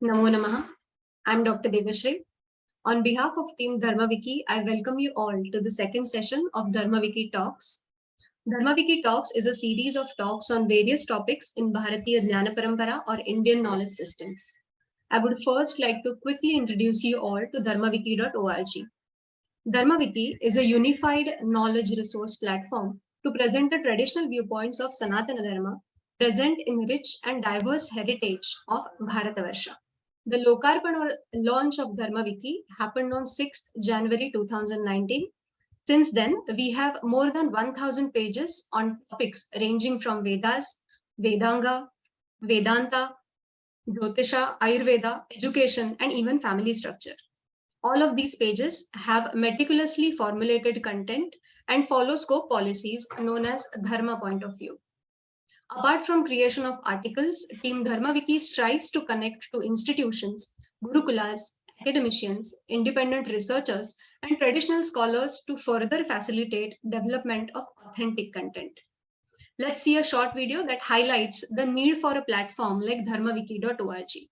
Namo Namaha. I'm Dr. Devashri. On behalf of Team Dharmaviki, I welcome you all to the second session of Dharmaviki Talks. Dharmaviki Talks is a series of talks on various topics in Bharatiya Jnana Parampara or Indian knowledge systems. I would first like to quickly introduce you all to dharmaviki.org. Dharmaviki is a unified knowledge resource platform to present the traditional viewpoints of Sanatana Dharma present in rich and diverse heritage of Bharatavarsha. The Lokarpan or launch of Dharmaviki happened on 6th January 2019. Since then, we have more than 1,000 pages on topics ranging from Vedas, Vedanga, Vedanta, Jyotisha, Ayurveda, education, and even family structure. All of these pages have meticulously formulated content and follow scope policies known as Dharma point of view. Apart from creation of articles, Team Dharmaviki strives to connect to institutions, gurukulas, academicians, independent researchers, and traditional scholars to further facilitate development of authentic content. Let's see a short video that highlights the need for a platform like dharmaviki.org.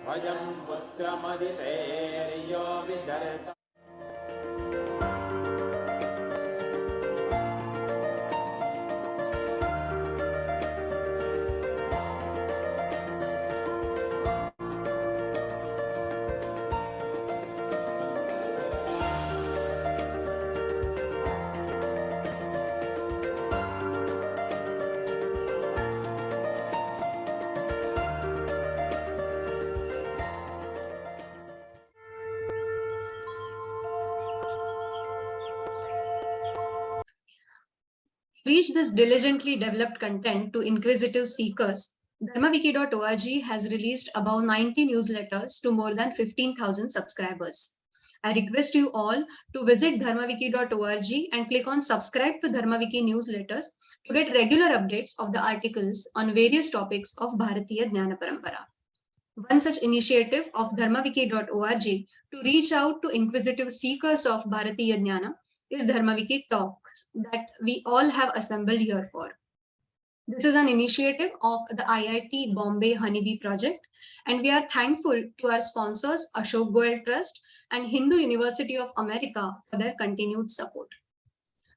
भयं पुत्रमदितेर्यो विदर्त Reach this diligently developed content to inquisitive seekers, dharmaviki.org has released above 90 newsletters to more than 15,000 subscribers. I request you all to visit dharmaviki.org and click on subscribe to Dharmaviki newsletters to get regular updates of the articles on various topics of Bharatiya Jnana Parampara. One such initiative of dharmaviki.org to reach out to inquisitive seekers of Bharatiya Jnana is Dharmaviki Talks that we all have assembled here for. This is an initiative of the IIT Bombay Honeybee Project, and we are thankful to our sponsors Ashok Goel Trust and Hindu University of America for their continued support.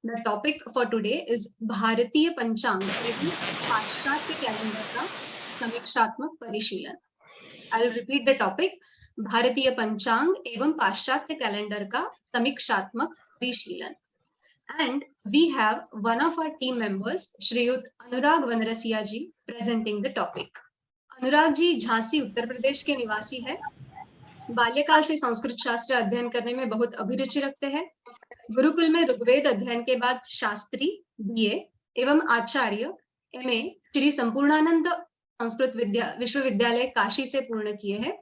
The topic for today is Bharatiya Panchang एवं पाश्चात्य calendar का समीक्षात्मक परिशीलन. I'll repeat the topic: भारतीय पंचांग एवं पाश्चात्य calendar का समीक्षात्मक परिशीलन. And we have one of our team members, Shriyut Anurag Vanrasiya ji, presenting the topic. Anurag ji Jhansi Uttar Pradesh के निवासी है. बाल्यकाल से संस्कृत शास्त्र अध्ययन करने में बहुत अभिरुचि रखते हैं. गुरुकुल में ऋग्वेद अध्ययन के बाद शास्त्री बीए एवं आचार्य एमए श्री संपूर्णानंद संस्कृत विश्वविद्यालय काशी से पूर्ण किए हैं.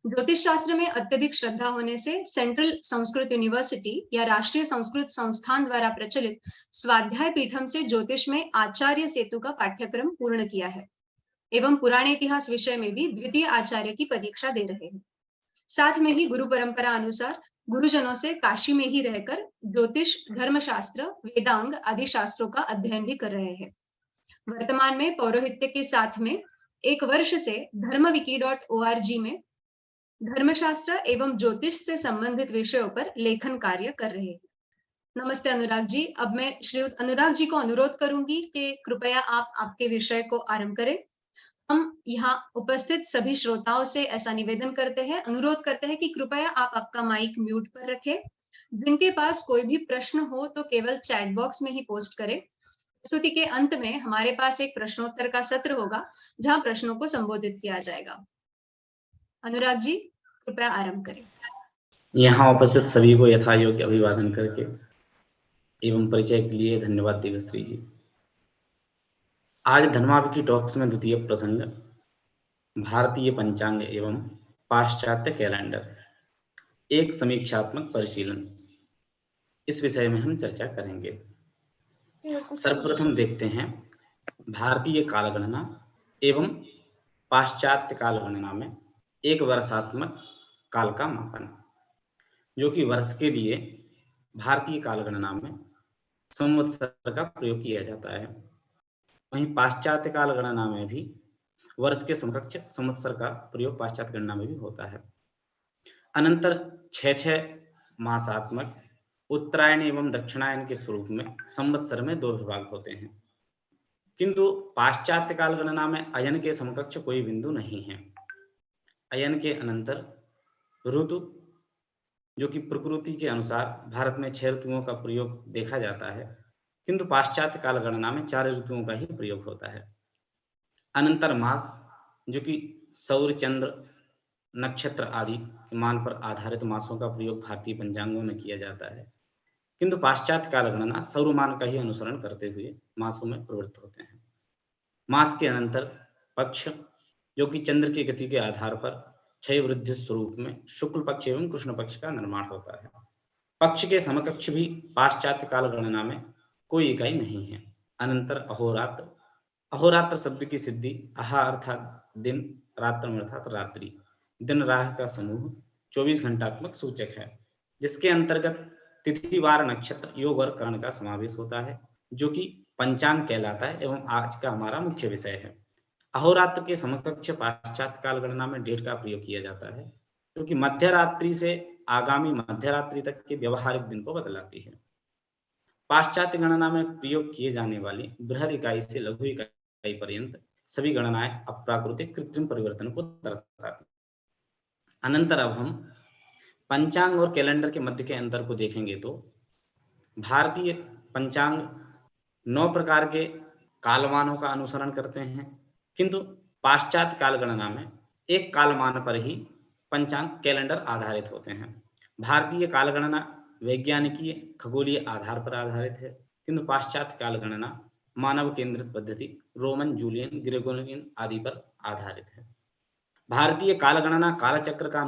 ज्योतिष शास्त्र में अत्यधिक श्रद्धा होने से सेंट्रल संस्कृत यूनिवर्सिटी या राष्ट्रीय संस्कृत संस्थान द्वारा प्रचलित स्वाध्याय पीठम से ज्योतिष में आचार्य सेतु का पाठ्यक्रम पूर्ण किया है एवं पुराने इतिहास विषय में भी द्वितीय आचार्य की परीक्षा दे रहे हैं. साथ में ही गुरु परंपरा अनुसार गुरुजनों से काशी में ही रहकर ज्योतिष, धर्मशास्त्र, वेदांग आदि शास्त्रों का अध्ययन भी कर रहे हैं. वर्तमान में पौरोहित्य के साथ में 1 वर्ष से dharmaviki.org में धर्मशास्त्र एवं ज्योतिष से संबंधित विषयों पर लेखन कार्य कर रहे हैं. नमस्ते अनुराग जी. अब मैं श्रीयुत अनुराग जी को अनुरोध करूंगी कि कृपया आप आपके विषय को आरंभ करें. हम यहाँ उपस्थित सभी श्रोताओं से ऐसा निवेदन करते हैं, अनुरोध करते हैं कि कृपया आप आपका माइक म्यूट पर रखें। जिनके पास कोई भी प्रश्न हो तो केवल चैट बॉक्स में ही पोस्ट करें। प्रस्तुति के अंत में हमारे पास एक प्रश्नोत्तर का सत्र होगा, जहां प्रश्नों को संबोधित किया जाएगा। अनुराग जी, कृपया आरंभ करें। यहाँ उपस्थित सभी को यथा योग्य अभिवादन करके एवं परिचय के लिए धन्यवाद देवश्री जी। आज धर्माविकी टॉक्स में द्वितीय प्रसंग भारतीय पंचांग एवं पाश्चात्य कैलेंडर, एक समीक्षात्मक परिशीलन, इस विषय में हम चर्चा करेंगे। सर्वप्रथम देखते हैं भारतीय कालगणना एवं पाश्चात्य कालगणना में एक वर्षात्मक काल का मापन, जो कि वर्ष के लिए भारतीय कालगणना में संवत्सर का प्रयोग किया जाता है। वहीं पाश्चात्य काल गणना में भी वर्ष के समकक्ष संवत्सर का प्रयोग पाश्चात्य गणना में भी होता है। अनंतर 6 मासात्मक उत्तरायण एवं दक्षिणायन के स्वरूप में संवत्सर में 2 विभाग होते हैं, किंतु पाश्चात्य काल गणना में अयन के समकक्ष कोई बिंदु नहीं है। अयन के अनंतर ऋतु, जो कि प्रकृति के अनुसार भारत में 6 ऋतुओं का प्रयोग देखा जाता है, किंतु पाश्चात्य काल गणना में 4 ऋतुओं का ही प्रयोग होता है। अनंतर मास, जो कि सौर, चंद्र, नक्षत्र आदि के मान पर आधारित मासों का प्रयोग भारतीय पंचांगों में किया जाता है, किंतु पाश्चात्य काल गणना सौरमान का ही अनुसरण करते हुए मासों में प्रवृत्त होते हैं। मास के अनंतर पक्ष, जो कि चंद्र की गति के आधार पर क्षय वृद्धि स्वरूप में शुक्ल पक्ष एवं कृष्ण पक्ष का निर्माण होता है। पक्ष के समकक्ष भी पाश्चात्य काल गणना में कोई इकाई नहीं है। अनंतर अहोरात्र, अहोरात्र शब्द की सिद्धि अहा अर्थात दिन, रात्र अर्थात रात्रि, दिन राह का समूह 24 घंटात्मक सूचक है, जिसके अंतर्गत तिथि, वार, नक्षत्र, योग और करण का समावेश होता है, जो कि पंचांग कहलाता है एवं आज का हमारा मुख्य विषय है। अहोरात्र के समकक्ष पाश्चात्य काल गणना में डेट का प्रयोग किया जाता है, जो कि मध्यरात्रि से आगामी मध्यरात्रि तक के व्यवहारिक दिन को बतलाती है। पाश्चात्य गणना में प्रयोग किए जाने वाली बृहद इकाई से लघु इकाई पर्यंत सभी गणनाएं अप्राकृतिक कृत्रिम परिवर्तन को दर्शाती। अनंतर अब हम पंचांग और कैलेंडर के मध्य के अंतर को देखेंगे तो भारतीय पंचांग 9 प्रकार के कालमानों का अनुसरण करते हैं, किंतु पाश्चात्य काल गणना में एक कालमान पर ही पंचांग कैलेंडर आधारित होते हैं। भारतीय काल गणना वैज्ञानिकीय खगोलीय आधार पर आधारित है, किंतु पाश्चात्य काल गणना मानव केंद्रित पद्धति रोमन, जूलियन, ग्रेगोरियन आदि पर आधारित है। भारतीय काल गणना कालचक्र का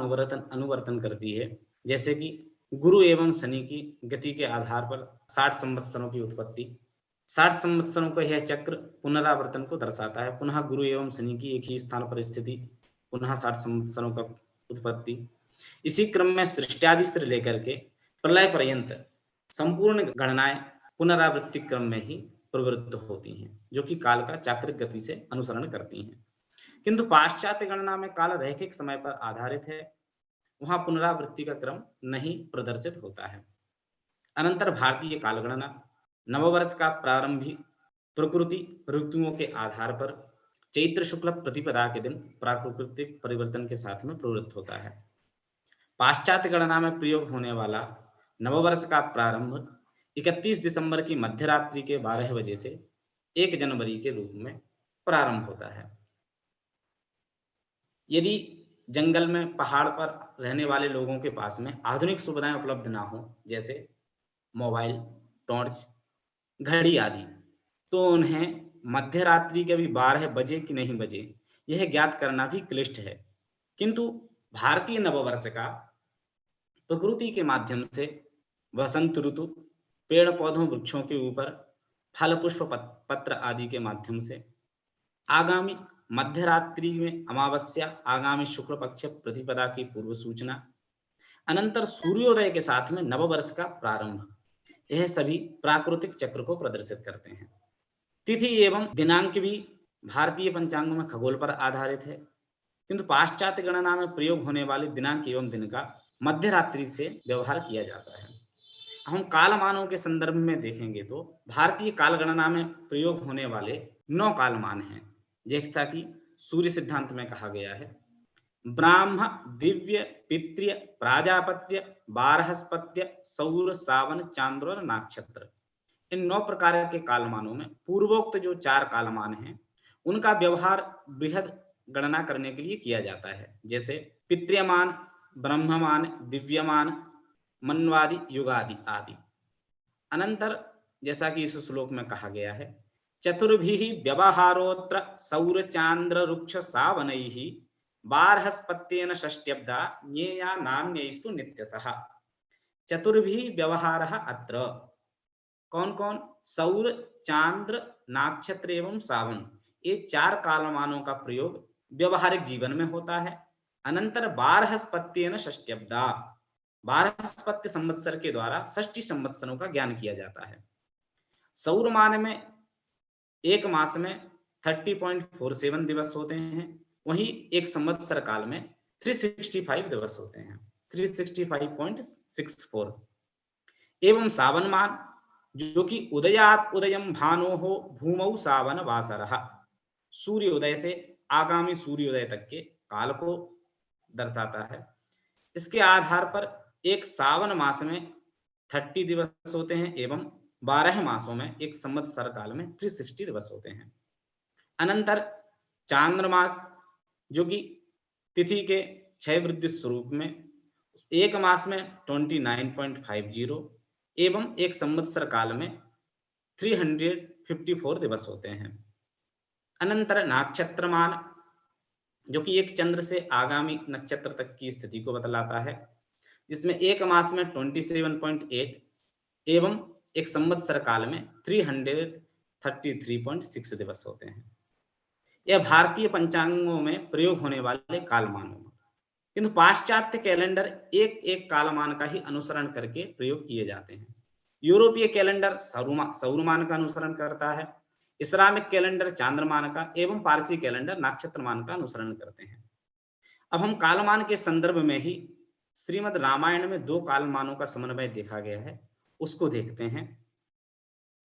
अनुवर्तन करती है, जैसे कि गुरु एवं शनि की गति के आधार पर 60 संवत्सरों की उत्पत्ति, 60 संवत्सरों का यह चक्र पुनरावर्तन को दर्शाता है। पुनः गुरु एवं शनि की एक ही स्थान पर स्थिति, पुनः 60 संवत्सरों का उत्पत्ति। इसी क्रम में सृष्टि से लेकर के प्रलय पर्यंत संपूर्ण गणनाएं पुनरावृत्ति क्रम में ही प्रवृत्त होती हैं, जो कि काल का चाक्रिक गति से अनुसरण करती हैं। किंतु पाश्चात्य गणना में काल रैखिक समय पर आधारित है, वहां पुनरावृत्ति का क्रम नहीं प्रदर्शित होता है। अनंतर भारतीय काल गणना नववर्ष का प्रारंभिक प्रकृति ऋतुओं के आधार पर चैत्र शुक्ल प्रतिपदा के दिन प्राकृतिक परिवर्तन के साथ में प्रवृत्त होता है। पाश्चात्य गणना में प्रयोग होने वाला नववर्ष का प्रारंभ 31 दिसंबर की मध्यरात्रि के 12 बजे से 1 जनवरी के रूप में प्रारंभ होता है। यदि जंगल में, पहाड़ पर रहने वाले लोगों के पास में आधुनिक सुविधाएं उपलब्ध ना हो, जैसे मोबाइल, टॉर्च, घड़ी आदि, तो उन्हें मध्यरात्रि के भी 12 बजे कि नहीं बजे यह ज्ञात करना भी क्लिष्ट है। किंतु भारतीय नववर्ष का प्रकृति के माध्यम से वसंत ऋतु, पेड़ पौधों वृक्षों के ऊपर फल पुष्प पत्र आदि के माध्यम से आगामी मध्यरात्रि में अमावस्या, आगामी शुक्ल पक्ष प्रतिपदा की पूर्व सूचना, अनंतर सूर्योदय के साथ में नववर्ष का प्रारंभ, यह सभी प्राकृतिक चक्र को प्रदर्शित करते हैं। तिथि एवं दिनांक भी भारतीय पंचांग में खगोल पर आधारित है, किंतु पाश्चात्य गणना में प्रयोग होने वाले दिनांक एवं दिन का मध्यरात्रि से व्यवहार किया जाता है। हम कालमानों के संदर्भ में देखेंगे तो भारतीय काल गणना में प्रयोग होने वाले 9 कालमान हैं, जैसा कि सूर्य सिद्धांत में कहा गया है, ब्राह्म, दिव्य, पितृ, प्राजापत्य, बारहस्पत्य, सौर, सावन, चांद्र और नक्षत्र, इन 9 प्रकार के कालमानों में पूर्वोक्त जो 4 कालमान हैं उनका व्यवहार बृहद गणना करने के लिए किया जाता है, जैसे पितृमान, ब्रह्ममान, दिव्यमान, मन्वादि, युगादि आदि। अनंतर जैसा कि इस श्लोक में कहा गया है, चतुर्भिः व्यवहारोत्र सौर चांद्र रुक्ष सावनैः बारहस्पत्येन षष्ट्यब्दा ज्ञेया नान्यैस्तु नित्यशः। चतुर्भिः व्यवहारः अत्र, कौन कौन? सौर, चांद्र, नक्षत्र एवं सावन, ये 4 कालमानों का प्रयोग व्यवहारिक जीवन में होता है। अनंतर बारहस्पत्येन षष्ट्यब्दा, बारहस्पत्य संवत्सर के द्वारा 60 संवत्सरों का ज्ञान किया जाता है। सौर मान में एक मास में 30.47 दिवस होते हैं, वहीं एक संवत्सर काल में 365 दिवस होते हैं, 365.64। एवं सावन मान, जो कि उदयात उदयम भानोः भूमौ सावन वासरः, सूर्य उदय से आगामी सूर्योदय तक के काल को दर्शाता है। इसके आधार पर एक सावन मास में 30 दिवस होते हैं एवं 12 मासों में एक संवत्सर काल में 360 दिवस होते हैं। अनंतर चांद्रमास, जो कि तिथि के 6 वृद्धि स्वरूप में एक मास में 29.50 एवं एक संवत्सर काल में 354 दिवस होते हैं। अनंतर नक्षत्रमान, जो कि एक चंद्र से आगामी नक्षत्र तक की स्थिति को बतलाता है, जिसमें एक मास में 27.8 एवं एक संवत्सर काल में 333.6 दिवस होते हैं। यह भारतीय पंचांगों में प्रयोग होने वाले कालमानों में, किंतु पाश्चात्य कैलेंडर एक एक कालमान का ही अनुसरण करके प्रयोग किए जाते हैं। यूरोपीय कैलेंडर सौरमान का अनुसरण करता है, इस्लामिक कैलेंडर चांद्रमान का एवं पारसी कैलेंडर नक्षत्रमान का अनुसरण करते हैं। अब हम कालमान के संदर्भ में ही श्रीमद् रामायण में 2 कालमानों का समन्वय देखा गया है, उसको देखते हैं।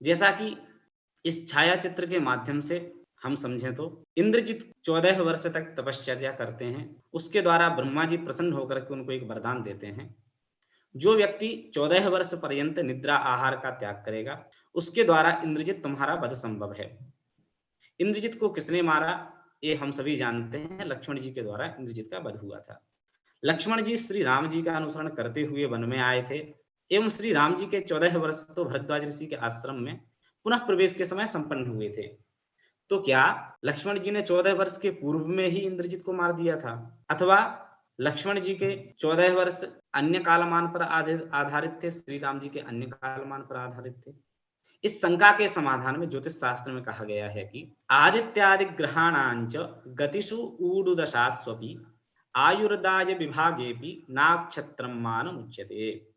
जैसा कि इस छायाचित्र के माध्यम से हम समझें तो इंद्रजित 14 वर्ष तक तपश्चर्या करते हैं, उसके द्वारा ब्रह्मा जी प्रसन्न होकर के उनको एक वरदान देते हैं, जो व्यक्ति 14 वर्ष पर्यंत निद्रा आहार का त्याग करेगा उसके द्वारा इंद्रजित तुम्हारा वध संभव है। इंद्रजित को किसने मारा? ये हम सभी जानते हैं, लक्ष्मण जी के द्वारा इंद्रजित का वध हुआ था। लक्ष्मण जी श्री राम जी का अनुसरण करते हुए वन में आए थे एवं श्री राम जी के 14 वर्ष तो भरद्वाज ऋषि के आश्रम में पुनः प्रवेश के समय संपन्न हुए थे। तो क्या लक्ष्मण जी ने 14 वर्ष के पूर्व में ही इंद्रजित को मार दिया था, अथवा लक्ष्मण जी के 14 वर्ष अन्य कालमान पर आधारित थे, श्री राम जी के अन्य कालमान पर आधारित थे? इस शंका के समाधान में ज्योतिष शास्त्र में कहा गया है कि आदित्यादि ग्रहाणांच गतिषु ऊडुदशास्वपि आयुर्दाय विभागेपि नाक्षत्रम मानम उच्यते।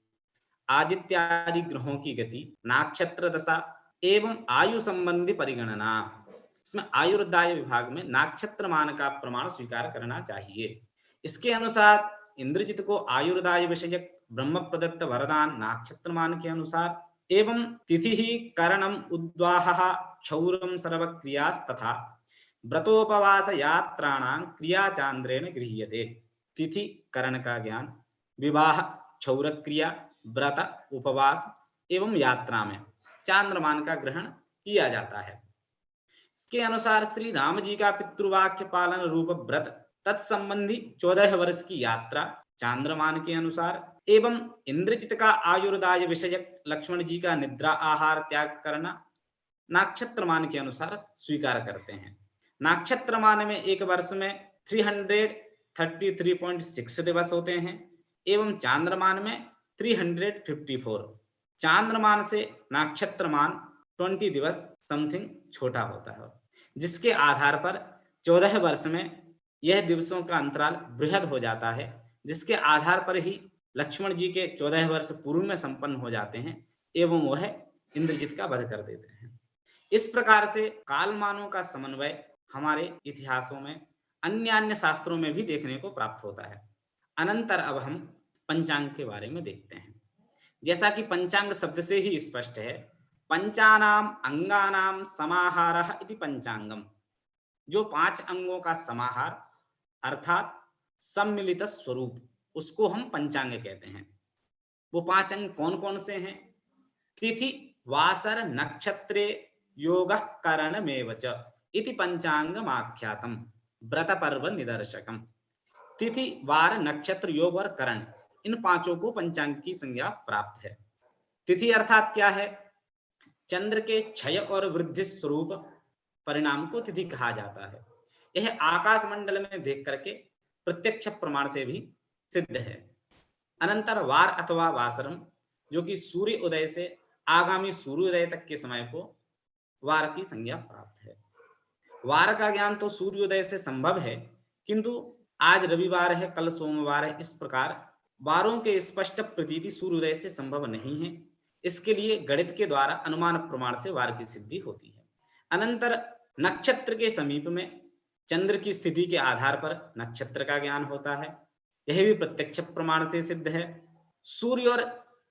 आदित्यादि ग्रहों की गति, नाक्षत्र दशा एवं आयु संबंधी परिगणना, इसमें आयुर्दाय विभाग में नाक्षत्र मान का प्रमाण स्वीकार करना चाहिए। इसके अनुसार इंद्रजित को आयुर्दाय विषयक ब्रह्म प्रदत्त वरदान नाक्षत्र मान के अनुसार एवं तिथि ही करणम उद्वाह क्षौरम सर्वक्रियास्तथा व्रतोपवास यात्राणां क्रिया चांद्रेण गृह्यते। तिथि करण का ज्ञान, विवाह, क्षौर क्रिया, व्रत, उपवास एवं यात्रा में चांद्रमान का ग्रहण किया जाता है। इसके अनुसार श्री राम जी का पितृवाक्य पालन रूप व्रत, तत्संबंधी 14 वर्ष की यात्रा चांद्रमान के अनुसार एवं इंद्रजित का आयुर्दाय विषयक लक्ष्मण जी का निद्रा आहार त्याग करना नाक्षत्रमान के अनुसार स्वीकार करते हैं। नाक्षत्रमान में एक वर्ष में 333.6 दिवस होते हैं एवं चांद्रमान में 354। चांद्रमान से नाक्षत्रमान 20 दिवस समथिंग छोटा होता है, जिसके आधार पर 14 वर्ष में यह दिवसों का अंतराल बृहद हो जाता है, जिसके आधार पर ही लक्ष्मण जी के 14 वर्ष पूर्व में संपन्न हो जाते हैं एवं वह इंद्रजित का वध कर देते हैं। इस प्रकार से कालमानों का समन्वय हमारे इतिहासों में अन्य शास्त्रों में भी देखने को प्राप्त होता है। अनंतर अब हम पंचांग के बारे में देखते हैं। जैसा कि पंचांग शब्द से ही स्पष्ट है, पंचानाम अंगानाम समाहारः इति पंचांगम। जो 5 अंगों का समाहार अर्थात सम्मिलित स्वरूप, उसको हम पंचांग कहते हैं। वो 5 अंग कौन कौन से हैं? तिथि वासर नक्षत्रे योगः करणमेव च इति पंचांगमाख्यातम व्रत पर्व निदर्शकम। तिथि वार नक्षत्र योग और करण, इन पांचों को पंचांग की संज्ञा प्राप्त है। तिथि अर्थात क्या है? चंद्र के क्षय और वृद्धि स्वरूप परिणाम को तिथि कहा जाता है। यह आकाश मंडल में देख करके प्रत्यक्ष प्रमाण से भी सिद्ध है। अनंतर वार अथवा वासरम, जो कि सूर्य उदय से आगामी सूर्योदय तक के समय को वार की संज्ञा प्राप्त है। वार का ज्ञान तो सूर्योदय से संभव है, किंतु आज रविवार है, कल सोमवार है, इस प्रकार वारों के स्पष्ट प्रतीति सूर्योदय से संभव नहीं है। इसके लिए गणित के द्वारा अनुमान प्रमाण से वार की सिद्धि होती है। अनंतर नक्षत्र के समीप में चंद्र की स्थिति के आधार पर नक्षत्र का ज्ञान होता है, यह भी प्रत्यक्ष प्रमाण से सिद्ध है। सूर्य और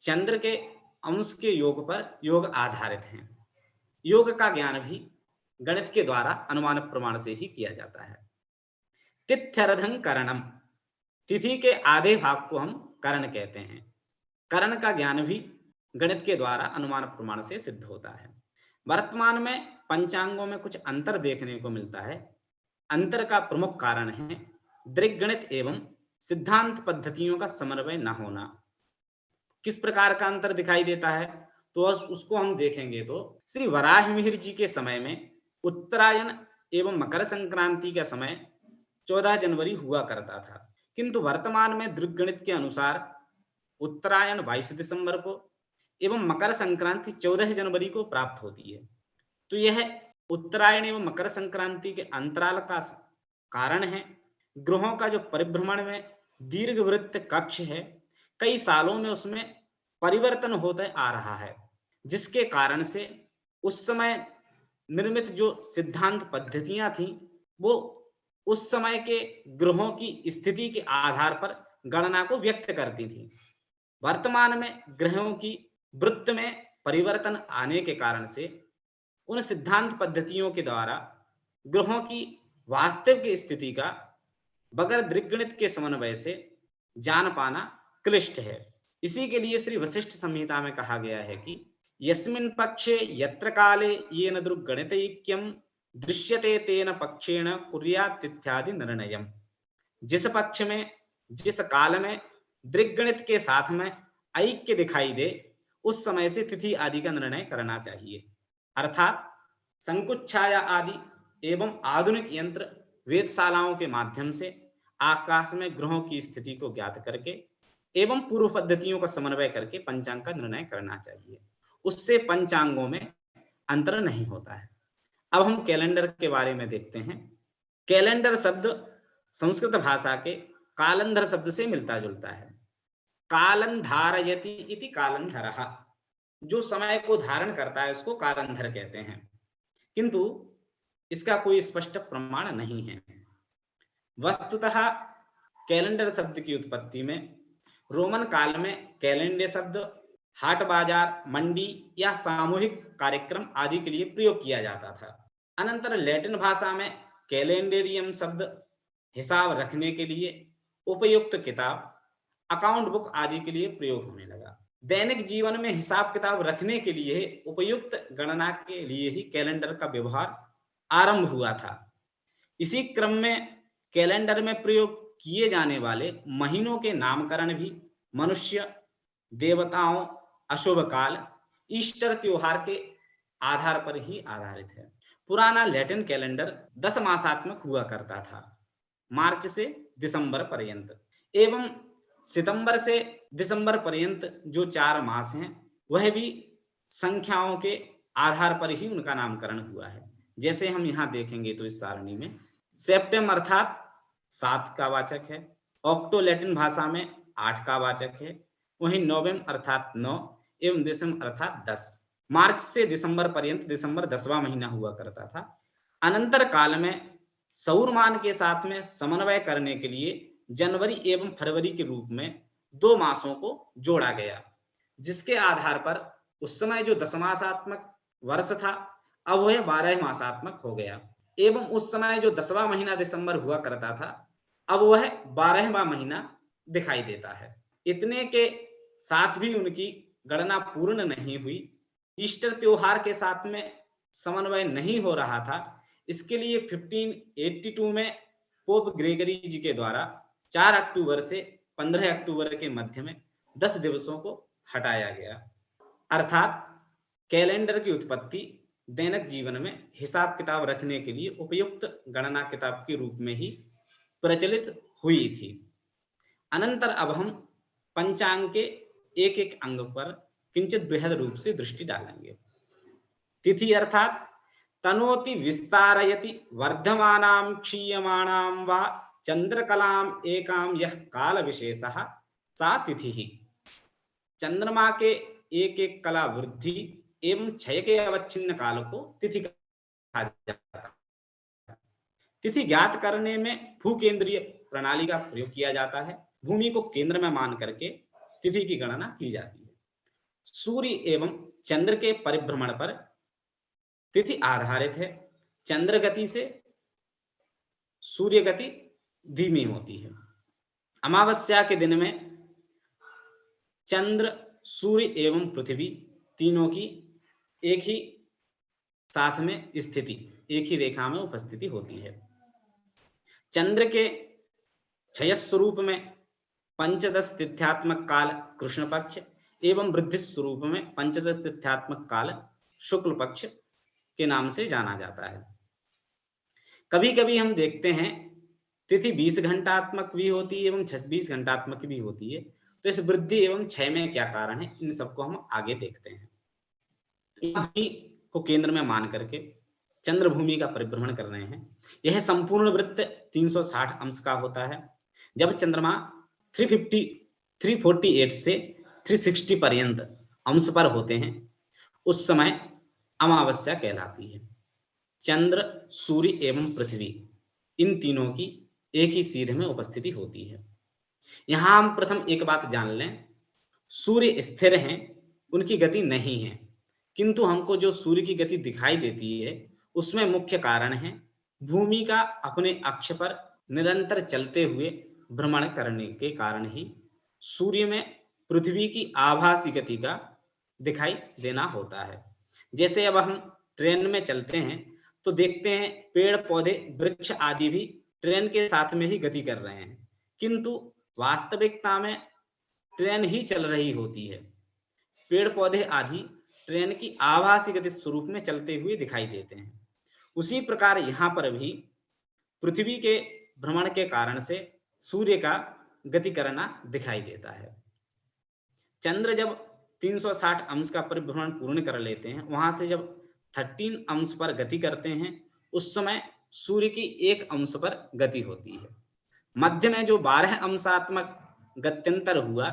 चंद्र के अंश के योग पर योग आधारित हैं। योग का ज्ञान भी गणित के द्वारा अनुमान प्रमाण से ही किया जाता है। तिथ्यर्धं करणम, तिथि के आधे भाग को हम करण कहते हैं। करण का ज्ञान भी गणित के द्वारा अनुमान प्रमाण से सिद्ध होता है। वर्तमान में पंचांगों में कुछ अंतर देखने को मिलता है। अंतर का प्रमुख कारण है दृग्गणित एवं सिद्धांत पद्धतियों का समन्वय न होना। किस प्रकार का अंतर दिखाई देता है, तो उसको हम देखेंगे तो श्री वराह मिहिर जी के समय में उत्तरायण एवं मकर संक्रांति का समय 14 जनवरी हुआ करता था, किंतु वर्तमान में दृग्गणित के अनुसार उत्तरायण 22 दिसंबर को एवं मकर संक्रांति 14 जनवरी को प्राप्त होती है। तो यह उत्तरायण एवं मकर संक्रांति के अंतराल का कारण है। ग्रहों का जो परिभ्रमण में दीर्घवृत्त कक्ष है, कई सालों में उसमें परिवर्तन होता आ रहा है, जिसके कारण से उस समय निर्मित जो सिद्धांत पद्धतियां थी, वो उस समय के ग्रहों की स्थिति के आधार पर गणना को व्यक्त करती थी। वर्तमान में ग्रहों की वृत्त में परिवर्तन आने के कारण से उन सिद्धांत पद्धतियों के द्वारा ग्रहों की वास्तविक स्थिति का बगैर दृग्गणित के समन्वय से जान पाना क्लिष्ट है। इसी के लिए श्री वशिष्ठ संहिता में कहा गया है कि यस्मिन् पक्षे यत्र काले येन दृग्गणितैक्यं दृश्यते तेन पक्षेण कुर्यात् इत्यादि निर्णयम्। जिस पक्ष में, जिस काल में दृग्गणित के साथ में ऐक्य दिखाई दे, उस समय से तिथि आदि का निर्णय करना चाहिए। अर्थात संकुच्छाया आदि एवं आधुनिक यंत्र वेधशालाओं के माध्यम से आकाश में ग्रहों की स्थिति को ज्ञात करके एवं पूर्व पद्धतियों का समन्वय करके पंचांग का निर्णय करना चाहिए। उससे पंचांगों में अंतर नहीं होता है। अब हम कैलेंडर के बारे में देखते हैं। कैलेंडर शब्द संस्कृत भाषा के कालंधर शब्द से मिलता जुलता है। कालंधारयति इति कालंधरः, जो समय को धारण करता है उसको कालंधर कहते हैं, किंतु इसका कोई स्पष्ट प्रमाण नहीं है। वस्तुतः कैलेंडर शब्द की उत्पत्ति में रोमन काल में कैलेंडर शब्द हाट बाजार, मंडी या सामूहिक कार्यक्रम आदि के लिए प्रयोग किया जाता था। अनंतर लैटिन भाषा में कैलेंडेरियम शब्द हिसाब रखने के लिए, उपयुक्त किताब, अकाउंट बुक आदि के लिए प्रयोग होने लगा। दैनिक जीवन में हिसाब किताब रखने के लिए उपयुक्त गणना के लिए ही कैलेंडर का व्यवहार आरंभ हुआ था। इसी क्रम में कैलेंडर में प्रयोग किए जाने वाले महीनों के नामकरण भी मनुष्य, देवताओं, अशुभ काल, ईस्टर त्योहार के आधार पर ही आधारित है। पुराना लैटिन कैलेंडर 10 मासात्मक हुआ करता था, मार्च से दिसंबर पर्यंत, एवं सितंबर से दिसंबर पर्यंत जो 4 मास हैं, वह भी संख्याओं के आधार पर ही उनका नामकरण हुआ है। जैसे हम यहाँ देखेंगे तो इस सारणी में सेप्टेम्बर अर्थात 7 का वाचक है, ऑक्टो लैटिन भाषा में 8 का वाचक है, वहीं नवंबर अर्थात 9 एवं दिसंबर अर्थात 10। मार्च से दिसंबर पर्यंत दिसंबर 10वां महीना हुआ करता था। अनंतर काल में सौरमान के साथ में समन्वय करने के लिए जनवरी एवं फरवरी के रूप में 2 मासों को जोड़ा गया, जिसके आधार पर उस समय जो 10 मासात्मक वर्ष था, अब वह 12 मासात्मक हो गया। एवं उस समय जो 10वां महीना दिसंबर हुआ करता था, अब वह 12वां महीना दिखाई देता है। इतने के साथ भी उनकी गणना पूर्ण नहीं हुई। ईस्टर त्योहार के साथ में समन्वय नहीं हो रहा था। इसके लिए 1582 में पोप ग्रेगरी जी के द्वारा 4 अक्टूबर से 15 अक्टूबर के मध्य में 10 दिवसों को हटाया गया। अर्थात कैलेंडर की उत्पत्ति दैनिक जीवन में हिसाब किताब रखने के लिए उपयुक्त गणना किताब के रूप में ही प्रचलित हुई थी। अनंतर अब हम पंचांग के एक एक अंग पर किंचित बृहद रूप से दृष्टि डालेंगे। तिथि अर्थात तनोति विस्तारयति वर्धमानां क्षीयमाणां वा चंद्रकलां एकां यह काल विशेषः सा तिथि। चंद्रमा के एक एक कला वृद्धि एवं क्षय के अवच्छिन्न काल को तिथि कहा जाता है। तिथि ज्ञात करने में भूकेंद्रीय प्रणाली का प्रयोग किया जाता है। भूमि को केंद्र में मान करके तिथि की गणना की जाती है। सूर्य एवं चंद्र के परिभ्रमण पर तिथि आधारित है। चंद्र गति से सूर्य गति धीमी होती है। अमावस्या के दिन में चंद्र, सूर्य एवं पृथ्वी तीनों की एक ही साथ में स्थिति, एक ही रेखा में उपस्थिति होती है। चंद्र के क्षय स्वरूप में पंचदश तिथ्यात्मक काल कृष्ण पक्ष एवं वृद्धि स्वरूप में पंचदश तिथ्यात्मक काल शुक्ल पक्ष के नाम से जाना जाता है। कभी कभी हम देखते हैं तिथि 20 घंटात्मक भी होती है एवं 26 घंटात्मक भी होती है। तो इस वृद्धि एवं क्षय में क्या कारण है, इन सबको हम आगे देखते हैं। भूमि को केंद्र में मान करके चंद्र भूमि का परिभ्रमण कर रहे हैं। यह संपूर्ण वृत्त 360 अंश का होता है। जब चंद्रमा 348 से 360 पर्यंत अंश पर होते हैं, उस समय अमावस्या कहलाती है। चंद्र, सूर्य एवं पृथ्वी इन तीनों की एक ही सीध में उपस्थिति होती है। यहां हम प्रथम एक बात जान लें, सूर्य स्थिर हैं, उनकी गति नहीं है, किंतु हमको जो सूर्य की गति दिखाई देती है उसमें मुख्य कारण है भूमि का अपने अक्ष पर निरंतर चलते हुए भ्रमण करने के कारण ही सूर्य में पृथ्वी की आभासी गति का दिखाई देना होता है। जैसे अब हम ट्रेन में चलते हैं तो देखते हैं पेड़ पौधे वृक्ष आदि भी ट्रेन के साथ में ही गति कर रहे हैं, किंतु वास्तविकता में ट्रेन ही चल रही होती है। पेड़ पौधे आदि ट्रेन की आभासी गति स्वरूप में चलते हुए दिखाई देते हैं। उसी प्रकार यहाँ पर भी पृथ्वी के भ्रमण के कारण से सूर्य का गति करना दिखाई देता है। चंद्र जब 360 अंश का परिभ्रमण पूर्ण कर लेते हैं, वहां से जब 13 अंश पर गति करते हैं, उस समय सूर्य की 1 अंश पर गति होती है। मध्य में जो 12 अंशात्मक गत्यंतर हुआ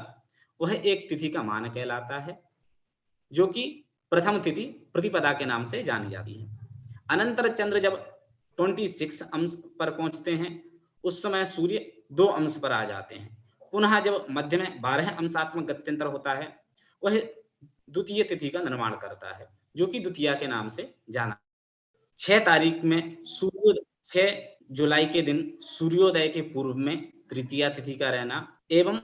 वह एक तिथि का मान कहलाता है, जो कि प्रथम तिथि प्रतिपदा के नाम से जानी जाती है। अनंतर चंद्र जब 26 अंश पर पहुंचते हैं, उस समय सूर्य 2 अंश पर आ जाते हैं। पुनः जब मध्य में 12 अंशात्मक गत्यंतर होता है, वह द्वितीय तिथि का निर्माण करता है, जो कि द्वितीया के नाम से जाना। 6 तारीख में 6 जुलाई के दिन सूर्योदय के पूर्व में तृतीया तिथि का रहना एवं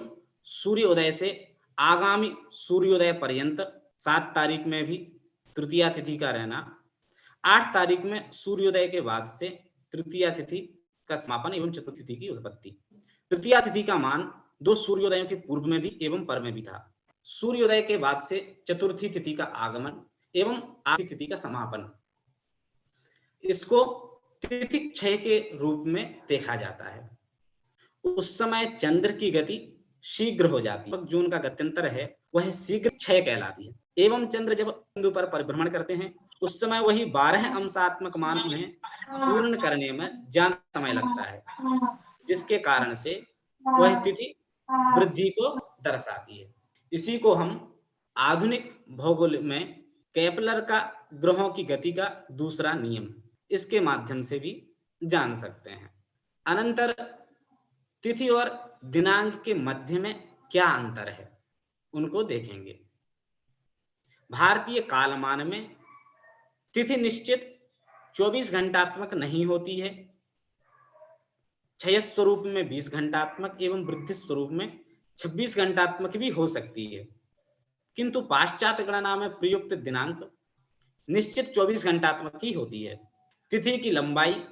सूर्योदय से आगामी सूर्योदय पर्यंत 7 तारीख में भी तृतीया तिथि का रहना। 8 तारीख में सूर्योदय के बाद से तृतीया तिथि का समापन एवं चतुर्थी तिथि की उत्पत्ति। तृतीया तिथि का मान 2 सूर्योदयों के पूर्व में भी एवं पर में भी था। सूर्योदय के बाद से चतुर्थी तिथि का आगमन एवं आठवीं तिथि का समापन, इसको तिथि क्षय के रूप में देखा जाता है। उस समय चंद्र की गति शीघ्र हो जाती है, जो उनका गत्यंतर है वह शीघ्र क्षय कहलाती है। एवं चंद्र जब बिंदु पर परिभ्रमण करते हैं, उस समय वही 12 अंशात्मक मान उन्हें पूर्ण करने में ज्यादा समय लगता है, जिसके कारण से वह तिथि वृद्धि को दर्शाती है। इसी को हम आधुनिक भौगोल में केपलर का ग्रहों की गति का दूसरा नियम, इसके माध्यम से भी जान सकते हैं। अनंतर तिथि और दिनांक के मध्य में क्या अंतर है, उनको देखेंगे। भारतीय कालमान में तिथि निश्चित 24 घंटात्मक नहीं होती है। क्षय स्वरूप में 20 घंटात्मक एवं वृद्धि स्वरूप में 26 घंटात्मक भी हो सकती है, किंतु पाश्चात्य गणना में प्रयुक्त दिनांक निश्चित 24 घंटात्मक ही होती है। तिथि की लंबाई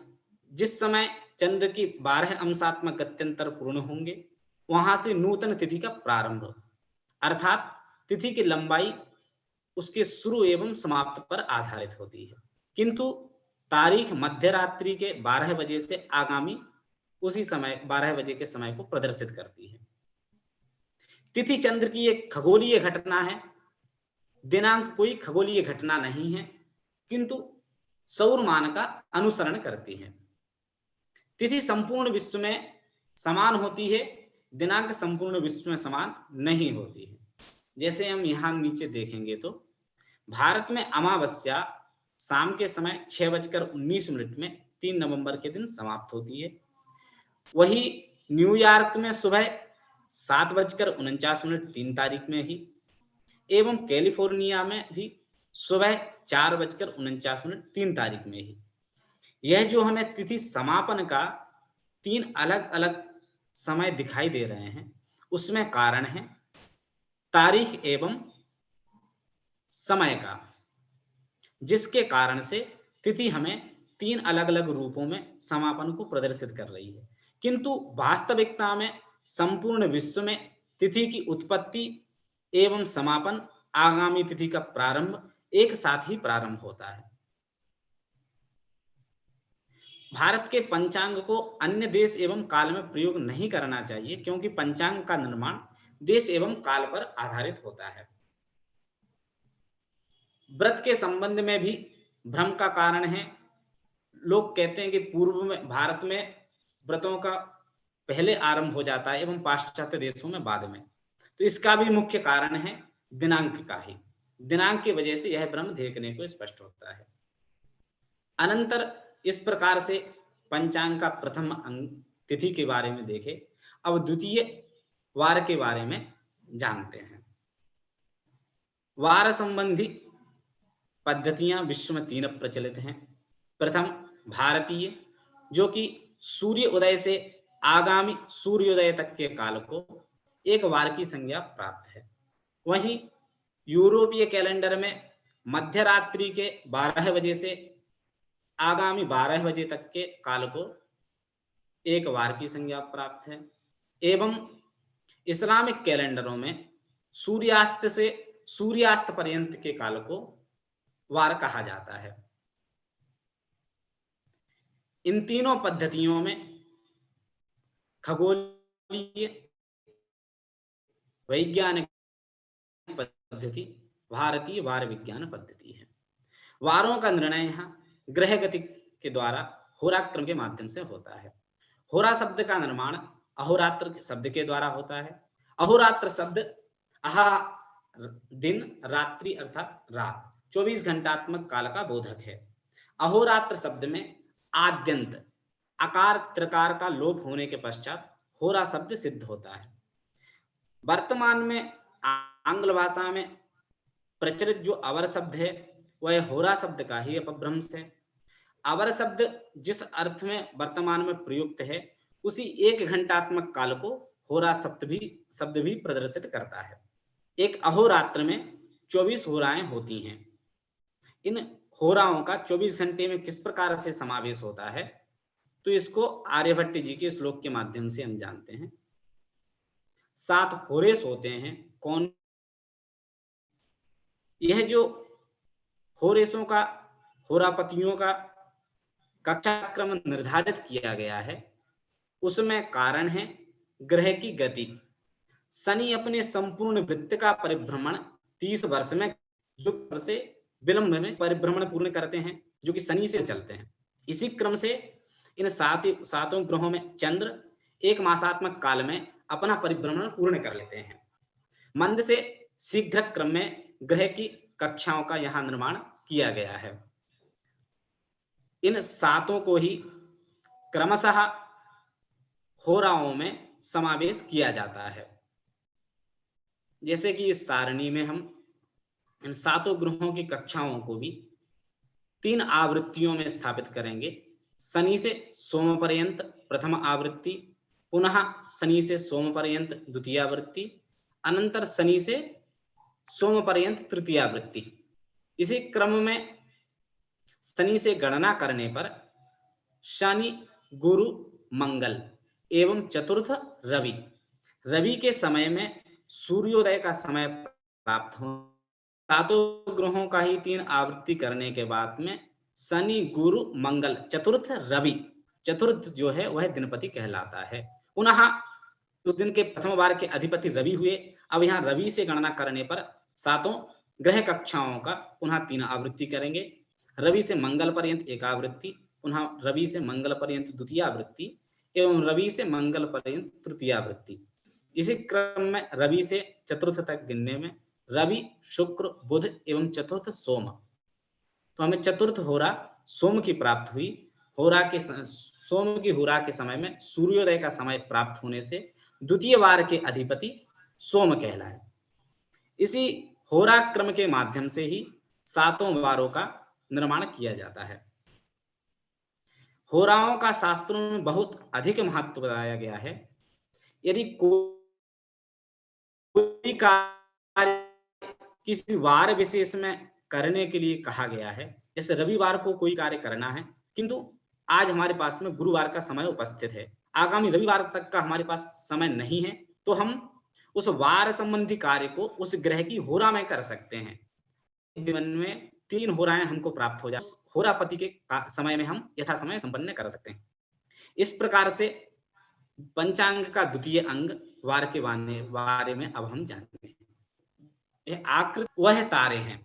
जिस समय चंद्र की 12 अंशात्मक गत्यंतर पूर्ण होंगे वहां से नूतन तिथि का प्रारंभ, अर्थात तिथि की लंबाई उसके शुरू एवं समाप्त पर आधारित होती है, किंतु तारीख मध्य रात्रि के 12 बजे से आगामी उसी समय 12 बजे के समय को प्रदर्शित करती है। तिथि चंद्र की एक खगोलीय घटना है, दिनांक कोई खगोलीय घटना नहीं है, किंतु सौर मान का अनुसरण करती है। तिथि संपूर्ण विश्व में समान होती है, दिनांक संपूर्ण विश्व में समान नहीं होती है। जैसे हम यहां नीचे देखेंगे तो भारत में अमावस्या शाम के समय 6:19 में 3 नवंबर के दिन समाप्त होती है। वही न्यूयॉर्क में सुबह 7:49 3 तारीख में ही, एवं कैलिफोर्निया में भी सुबह 4:49 3 तारीख में ही। यह जो हमें तिथि समापन का 3 अलग अलग समय दिखाई दे रहे हैं, उसमें कारण है तारीख एवं समय का, जिसके कारण से तिथि हमें 3 अलग अलग रूपों में समापन को प्रदर्शित कर रही है, किंतु वास्तविकता में संपूर्ण विश्व में तिथि की उत्पत्ति एवं समापन, आगामी तिथि का प्रारंभ एक साथ ही प्रारंभ होता है। भारत के पंचांग को अन्य देश एवं काल में प्रयोग नहीं करना चाहिए, क्योंकि पंचांग का निर्माण देश एवं काल पर आधारित होता है। व्रत के संबंध में भी भ्रम का कारण है। लोग कहते हैं कि पूर्व में भारत में व्रतों का पहले आरंभ हो जाता है एवं पाश्चात्य देशों में बाद में, तो इसका भी मुख्य कारण है दिनांक का ही। दिनांक की वजह से यह भ्रम देखने को स्पष्ट होता है। अनंतर इस प्रकार से पंचांग का प्रथम अंग तिथि के बारे में देखे, अब द्वितीय वार के बारे में जानते हैं। वार संबंधी पद्धतियां विश्व में 3 प्रचलित हैं। प्रथम भारतीय, जो कि सूर्य उदय से आगामी सूर्योदय तक के काल को एक वार की संज्ञा प्राप्त है। वहीं यूरोपीय कैलेंडर में मध्य रात्रि के 12 बजे से आगामी 12 बजे तक के काल को एक वार की संज्ञा प्राप्त है, एवं इस्लामिक कैलेंडरों में सूर्यास्त से सूर्यास्त पर्यंत के काल को वार कहा जाता है। इन तीनों पद्धतियों में खगोलीय, वैज्ञानिक पद्धति भारतीय वार विज्ञान पद्धति है। वारों का निर्णय यहाँ ग्रह गति के द्वारा होराक्रम के माध्यम से होता है। होरा शब्द का निर्माण अहोरात्र शब्द के द्वारा होता है। अहोरात्र शब्द अहा दिन, रात्रि अर्थात रात, 24 घंटात्मक काल का बोधक है। अहोरात्र शब्द में आद्यंत आकार त्रिकार का लोप होने के पश्चात होरा शब्द सिद्ध होता है। वर्तमान में आंग्ल भाषा में प्रचलित जो अवर शब्द है वह होरा शब्द का ही अपभ्रंश है। अवर शब्द जिस अर्थ में वर्तमान में प्रयुक्त है उसी 1 घंटात्मक काल को होरा शब्द भी प्रदर्शित करता है। एक अहोरात्र में 24 होराएं होती हैं। इन होराओं का 24 घंटे में किस प्रकार से समावेश होता है, तो इसको आर्यभट्ट जी के श्लोक के माध्यम से हम जानते हैं। 7 होरेस होते हैं। कौन? यह जो होरेसों का, होरापतियों का कक्षाक्रम निर्धारित किया गया है, उसमें कारण है ग्रह की गति। शनि अपने संपूर्ण वृत्त का परिभ्रमण 30 वर्ष में युग से विलंब में परिभ्रमण पूर्ण करते हैं, जो कि शनि से चलते हैं। इसी क्रम से इन सातों ग्रहों में चंद्र 1 मासात्मक काल में अपना परिभ्रमण पूर्ण कर लेते हैं। मंद से शीघ्र क्रम में ग्रह की कक्षाओं का यहां निर्माण किया गया है। इन सातों को ही क्रमशः होराओं में समावेश किया जाता है। जैसे कि इस सारणी में हम इन सातों ग्रहों की कक्षाओं को भी 3 आवृत्तियों में स्थापित करेंगे। शनि से सोम पर्यंत प्रथम आवृत्ति, पुनः शनि से सोम पर्यंत द्वितीय आवृत्ति, अनंतर शनि से सोम पर्यंत तृतीय आवृत्ति। इसी क्रम में शनि से गणना करने पर शनि, गुरु, मंगल एवं चतुर्थ रवि के समय में सूर्योदय का समय प्राप्त हो। सातों ग्रहों का ही 3 आवृत्ति करने के बाद में शनि, गुरु, मंगल, चतुर्थ रवि, चतुर्थ जो है वह दिनपति कहलाता है। पुनः उस दिन के प्रथम वार के अधिपति रवि हुए। अब यहाँ रवि से गणना करने पर सातों ग्रह कक्षाओं का पुनः 3 आवृत्ति करेंगे। रवि से मंगल पर्यंत एक आवृत्ति, पुनः रवि से मंगल पर्यंत द्वितीय आवृत्ति एवं रवि से मंगल पर्यंत तृतीय आवृत्ति। इसी क्रम में रवि से चतुर्थ तक गिनने में रवि, शुक्र, बुध एवं चतुर्थ सोम, तो हमें चतुर्थ होरा सोम की प्राप्त हुई। सोम की होरा के समय में सूर्योदय का समय प्राप्त होने से द्वितीय वार के अधिपति सोम कहलाए। इसी होरा क्रम के माध्यम से ही सातों वारों का निर्माण किया जाता है। होराओं का शास्त्रों में बहुत अधिक महत्व बताया गया है। यदि कोई कार्य किसी वार विशेष में करने के लिए कहा गया है, जैसे रविवार को कोई कार्य करना है, किंतु आज हमारे पास में गुरुवार का समय उपस्थित है, आगामी रविवार तक का हमारे पास समय नहीं है, तो हम उस वार संबंधी कार्य को उस ग्रह की होरा में कर सकते हैं। जीवन में 3 होराएं हमको प्राप्त हो जाए, होरापति के समय में हम यथा समय संपन्न कर सकते हैं। इस प्रकार से पंचांग का द्वितीय अंग वार के बारे में अब हम जानते हैं। यह आकृति वह तारे हैं,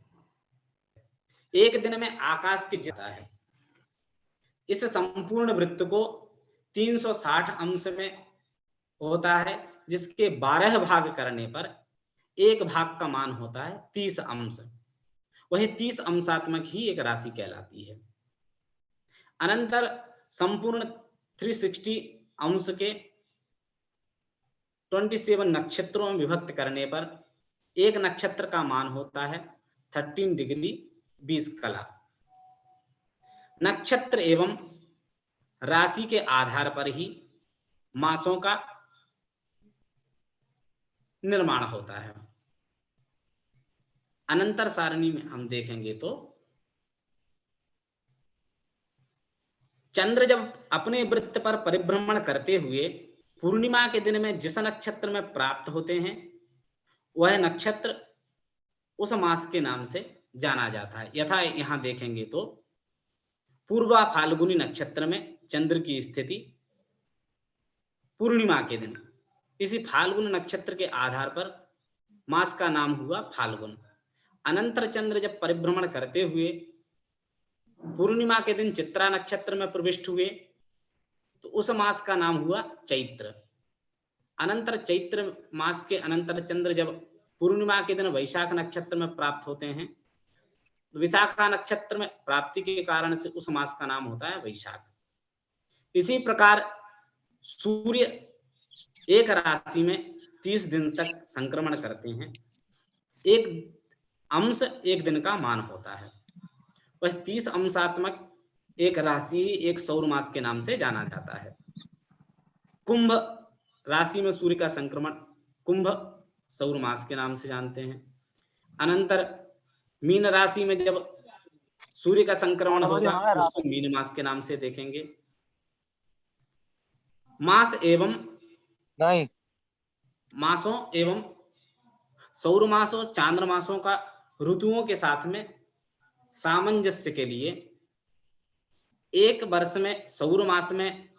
एक दिन में आकाश की जाता है। इस संपूर्ण वृत्त को 360 अंश में होता है, जिसके 12 भाग करने पर एक भाग का मान होता है 30 अंश। वह 30 अंशात्मक ही एक राशि कहलाती है। अनंतर संपूर्ण 360 अंश के 27 नक्षत्रों में विभक्त करने पर एक नक्षत्र का मान होता है 13 डिग्री 20 कला। नक्षत्र एवं राशि के आधार पर ही मासों का निर्माण होता है। अनंतर सारणी में हम देखेंगे तो चंद्र जब अपने वृत्त पर परिभ्रमण करते हुए पूर्णिमा के दिन में जिस नक्षत्र में प्राप्त होते हैं, वह नक्षत्र उस मास के नाम से जाना जाता है। यथा यहां देखेंगे तो पूर्वा फाल्गुनी नक्षत्र में चंद्र की स्थिति पूर्णिमा के दिन, इसी फाल्गुन नक्षत्र के आधार पर मास का नाम हुआ फाल्गुन। अनंतर चंद्र जब परिभ्रमण करते हुए पूर्णिमा के दिन चित्रा नक्षत्र में प्रविष्ट हुए, तो उस मास का नाम हुआ चैत्र। अनंतर चैत्र मास के अनंतर चंद्र जब पूर्णिमा के दिन वैशाख नक्षत्र में प्राप्त होते हैं, तो विशाखा नक्षत्र में प्राप्ति के कारण से उस मास का नाम होता है वैशाख। इसी प्रकार सूर्य एक राशि में 30 दिन तक संक्रमण करते हैं। एक अंश एक दिन का मान होता है। बस 30 अंशात्मक एक राशि एक सौर मास के नाम से जाना जाता है। कुंभ राशि में सूर्य का संक्रमण कुंभ सौर मास के नाम से जानते हैं। अनंतर मीन राशि में जब सूर्य का संक्रमण होगा, उसको मीन मास के नाम से देखेंगे। मास एवं मासों एवं सौर मासों चांद्र मासों का ऋतुओं के साथ में सामंजस्य के लिए एक वर्ष में सौर मास में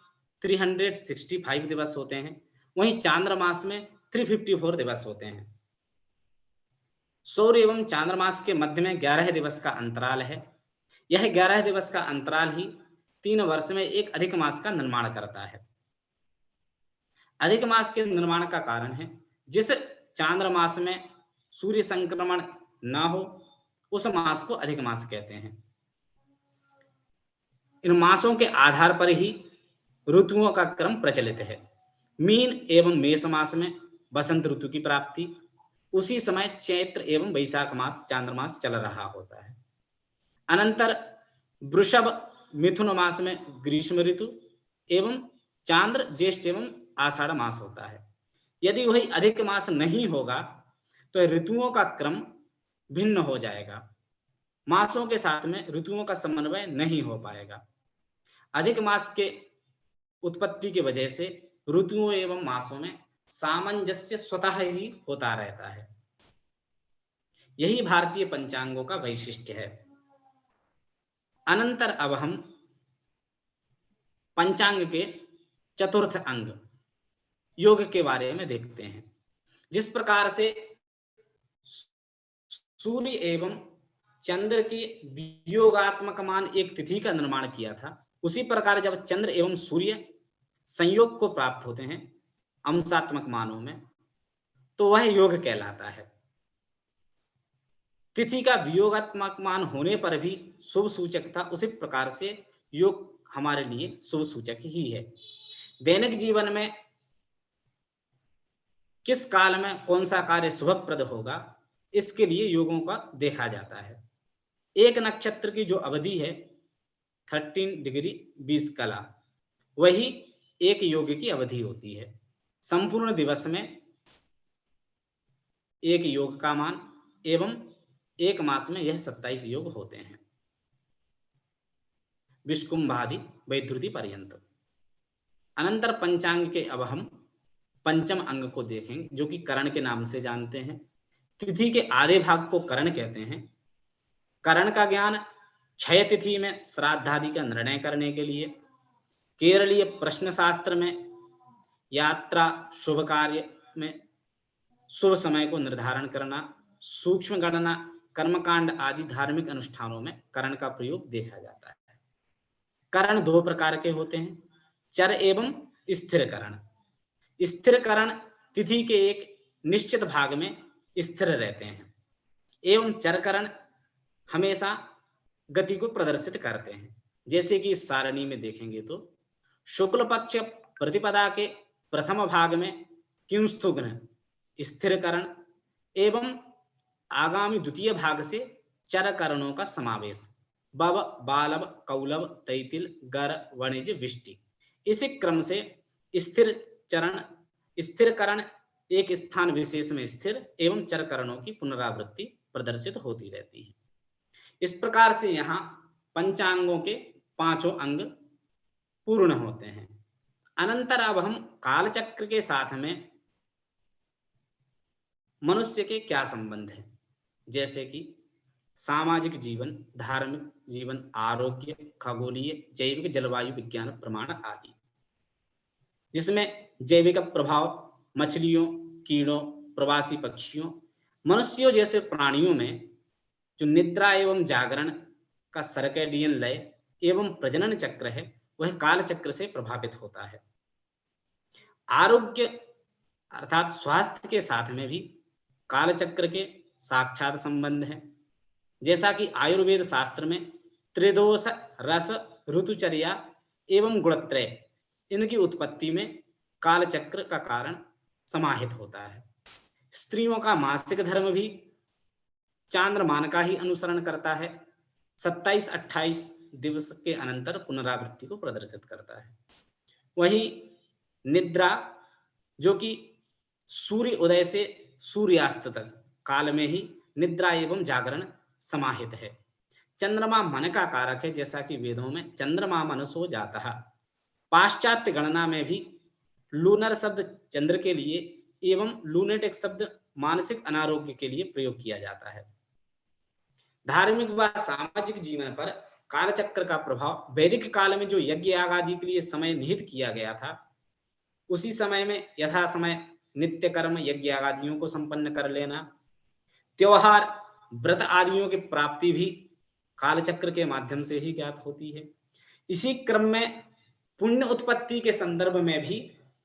365 दिवस होते हैं, वहीं चांद्र मास में 354 दिवस होते हैं। सौर एवं चांद्र मास के मध्य में 11 दिवस का अंतराल है। यह 11 दिवस का अंतराल ही 3 वर्ष में एक अधिक मास का निर्माण करता है। अधिक मास के निर्माण का कारण है जिस चांद्र मास में सूर्य संक्रमण न हो, उस मास को अधिक मास कहते हैं। इन मासों के आधार पर ही ऋतुओं का क्रम प्रचलित है। मीन एवं मेष मास में बसंत ऋतु की प्राप्ति, उसी समय चैत्र एवं वैशाख मास चांद्र मास चल रहा होता है। अनंतर वृषभ मिथुन मास में ग्रीष्म ऋतु एवं चांद्र ज्येष्ठ एवं आषाढ़ मास होता है। यदि वही अधिक मास नहीं होगा तो ऋतुओं का क्रम भिन्न हो जाएगा, मासों के साथ में ऋतुओं का समन्वय नहीं हो पाएगा। अधिक मास के उत्पत्ति की वजह से ऋतुओं एवं मासों में सामंजस्य स्वतः ही होता रहता है। यही भारतीय पंचांगों का वैशिष्ट्य है। अनंतर अब हम पंचांग के चतुर्थ अंग योग के बारे में देखते हैं। जिस प्रकार से सूर्य एवं चंद्र की वियोगात्मक मान एक तिथि का निर्माण किया था, उसी प्रकार जब चंद्र एवं सूर्य संयोग को प्राप्त होते हैं अंशात्मक मानों में, तो वह योग कहलाता है। तिथि का वियोगात्मक मान होने पर भी शुभ सूचक था, उसी प्रकार से योग हमारे लिए शुभ सूचक ही है। दैनिक जीवन में किस काल में कौन सा कार्य शुभप्रद होगा, इसके लिए योगों का देखा जाता है। एक नक्षत्र की जो अवधि है 13 डिग्री 20 कला, वही एक योग की अवधि होती है। संपूर्ण दिवस में एक योग का मान एवं एक मास में यह 27 योग होते हैं, विष्कुंभादि वैद्युति पर्यंत। अनंतर पंचांग के अब हम पंचम अंग को देखेंगे, जो कि करण के नाम से जानते हैं। तिथि के आधे भाग को करण कहते हैं। करण का ज्ञान क्षय तिथि में श्राद्धादि का निर्णय करने के लिए, केरलीय प्रश्न शास्त्र में यात्रा शुभ कार्य में शुभ समय को निर्धारण करना, सूक्ष्म गणना, कर्मकांड आदि धार्मिक अनुष्ठानों में करण का प्रयोग देखा जाता है। करण दो प्रकार के होते हैं, चर एवं स्थिर करण। स्थिर करण तिथि के एक निश्चित भाग में स्थिर रहते हैं एवं चर करण हमेशा गति को प्रदर्शित करते हैं। जैसे कि इस सारणी में देखेंगे तो शुक्ल पक्ष प्रतिपदा के प्रथम भाग में किंस्तुघ्न स्थिर करण एवं आगामी द्वितीय भाग से चर करणों का समावेश, बव, बालव, कौलव, तैतिल, गर, वणिज, विष्टि। इसी क्रम से स्थिर करण एक स्थान विशेष में स्थिर एवं चर करणों की पुनरावृत्ति प्रदर्शित होती रहती है। इस प्रकार से यहाँ पंचांगों के पांचों अंग पूर्ण होते हैं। अनंतर अब हम कालचक्र के साथ में मनुष्य के क्या संबंध है, जैसे कि सामाजिक जीवन, धार्मिक जीवन, आरोग्य, खगोलीय, जैविक, जलवायु विज्ञान प्रमाण आदि, जिसमें जैविक प्रभाव मछलियों, कीड़ों, प्रवासी पक्षियों, मनुष्यों जैसे प्राणियों में जो निद्रा एवं जागरण का सर्कैडियन लय एवं प्रजनन चक्र है, वह काल चक्र से प्रभावित होता है। आरोग्य अर्थात स्वास्थ्य के साथ में भी काल चक्र के साक्षात संबंध है। जैसा कि आयुर्वेद शास्त्र में त्रिदोष, रस, ऋतुचर्या एवं गुणत्रय, इनकी उत्पत्ति में काल चक्र का कारण समाहित होता है। स्त्रियों का मासिक धर्म भी चांद्रमान का ही अनुसरण करता है, 27-28 दिवस के अनंतर पुनरावृत्ति को प्रदर्शित करता है। वही निद्रा, जो कि सूर्य उदय से सूर्यास्त तक काल में ही निद्रा एवं जागरण समाहित है। चंद्रमा मन का कारक है, जैसा कि वेदों में चंद्रमा मनसो जातः। पाश्चात्य गणना में भी लूनर शब्द चंद्र के लिए एवं लूनेटिक शब्द मानसिक अनारोग्य के लिए प्रयोग किया जाता है। धार्मिक व सामाजिक जीवन पर कालचक्र का प्रभाव, वैदिक काल में जो यज्ञ याग आदि के लिए समय निहित किया गया था, उसी समय में यथा समय नित्य कर्म यज्ञ याग आदियों को संपन्न कर लेना, त्योहार व्रत आदियों की प्राप्ति भी कालचक्र के माध्यम से ही ज्ञात होती है। इसी क्रम में पुण्य उत्पत्ति के संदर्भ में भी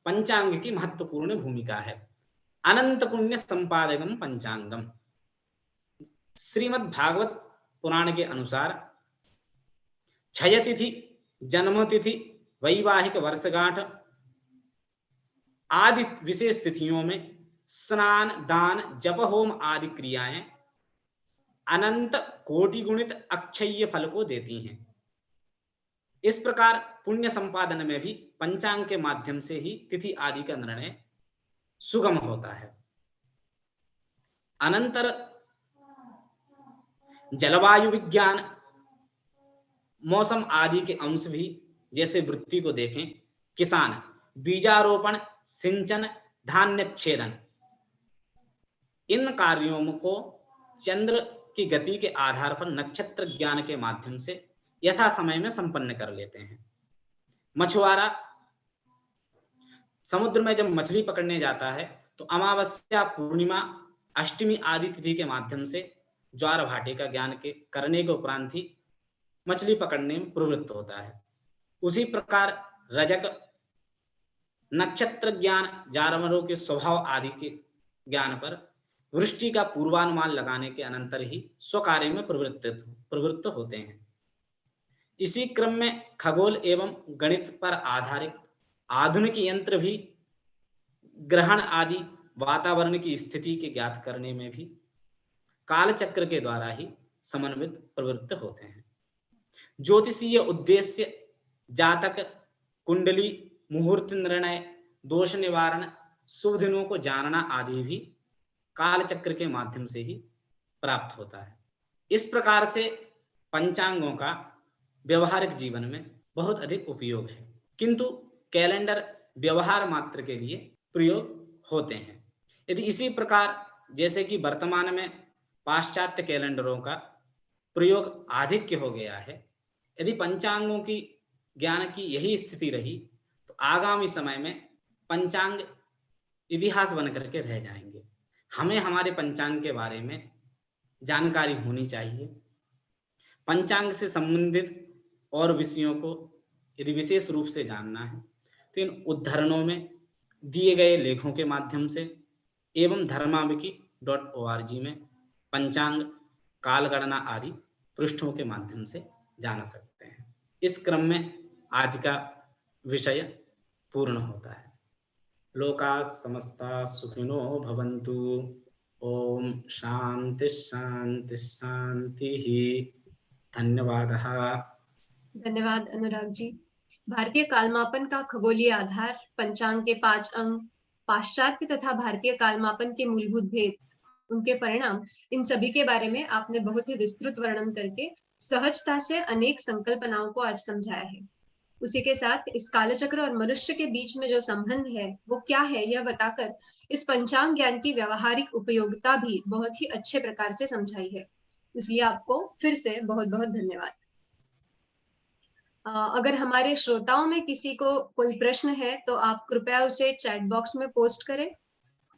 पंचांग की महत्वपूर्ण भूमिका है। अनंत पुण्य संपादकम पंचांगम। श्रीमद् भागवत पुराण के अनुसार क्षय तिथि, जन्म तिथि, वैवाहिक वर्षगांठ आदि विशेष तिथियों में स्नान, दान, जप, होम आदि क्रियाएं अनंत कोटि गुणित अक्षय फल को देती हैं। इस प्रकार पुण्य संपादन में भी पंचांग के माध्यम से ही तिथि आदि का निर्णय सुगम होता है। अनंतर जलवायु विज्ञान, मौसम आदि के अंश भी, जैसे वृत्ति को देखें, किसान बीजारोपण, सिंचन, धान्य छेदन, इन कार्यों को चंद्र की गति के आधार पर नक्षत्र ज्ञान के माध्यम से यथा समय में संपन्न कर लेते हैं। मछुआरा समुद्र में जब मछली पकड़ने जाता है तो अमावस्या, पूर्णिमा, अष्टमी आदि तिथि के माध्यम से ज्वार भाटे का ज्ञान के करने के उपरांत ही मछली पकड़ने में प्रवृत्त होता है। उसी प्रकार रजक नक्षत्र ज्ञान, जानवरों के स्वभाव आदि के ज्ञान पर वृष्टि का पूर्वानुमान लगाने के अनंतर ही स्वकार्य में प्रवृत्त होते हैं। इसी क्रम में खगोल एवं गणित पर आधारित आधुनिक यंत्र भी ग्रहण आदि वातावरण की स्थिति के ज्ञात करने में भी कालचक्र के द्वारा ही समन्वित प्रवृत्त होते हैं। ज्योतिषीय उद्देश्य जातक कुंडली, मुहूर्त निर्णय, दोष निवारण, शुभ दिनों को जानना आदि भी कालचक्र के माध्यम से ही प्राप्त होता है। इस प्रकार से पंचांगों का व्यवहारिक जीवन में बहुत अधिक उपयोग है, किंतु कैलेंडर व्यवहार मात्र के लिए प्रयोग होते हैं। यदि इसी प्रकार जैसे कि वर्तमान में पाश्चात्य कैलेंडरों का प्रयोग आधिक्य हो गया है, यदि पंचांगों की ज्ञान की यही स्थिति रही तो आगामी समय में पंचांग इतिहास बनकर के रह जाएंगे। हमें हमारे पंचांग के बारे में जानकारी होनी चाहिए। पंचांग से संबंधित और विषयों को यदि विशेष रूप से जानना है तो इन उद्धरणों में दिए गए लेखों के माध्यम से एवं धर्माविकी.org में पंचांग, कालगणना आदि पृष्ठों के माध्यम से जान सकते हैं। इस क्रम में आज का विषय पूर्ण होता है। लोका समस्ता सुखिनो भवन्तु। ओम शांति शांति शांति। धन्यवादः। धन्यवाद अनुराग जी। भारतीय कालमापन का खगोलीय आधार, पंचांग के 5 अंग, पाश्चात्य तथा भारतीय कालमापन के मूलभूत भेद, उनके परिणाम, इन सभी के बारे में आपने बहुत ही विस्तृत वर्णन करके सहजता से अनेक संकल्पनाओं को आज समझाया है। उसी के साथ इस कालचक्र और मनुष्य के बीच में जो संबंध है वो क्या है यह बताकर इस पंचांग ज्ञान की व्यावहारिक उपयोगिता भी बहुत ही अच्छे प्रकार से समझाई है। इसलिए आपको फिर से बहुत बहुत धन्यवाद। अगर हमारे श्रोताओं में किसी को कोई प्रश्न है तो आप कृपया उसे चैट बॉक्स में पोस्ट करें।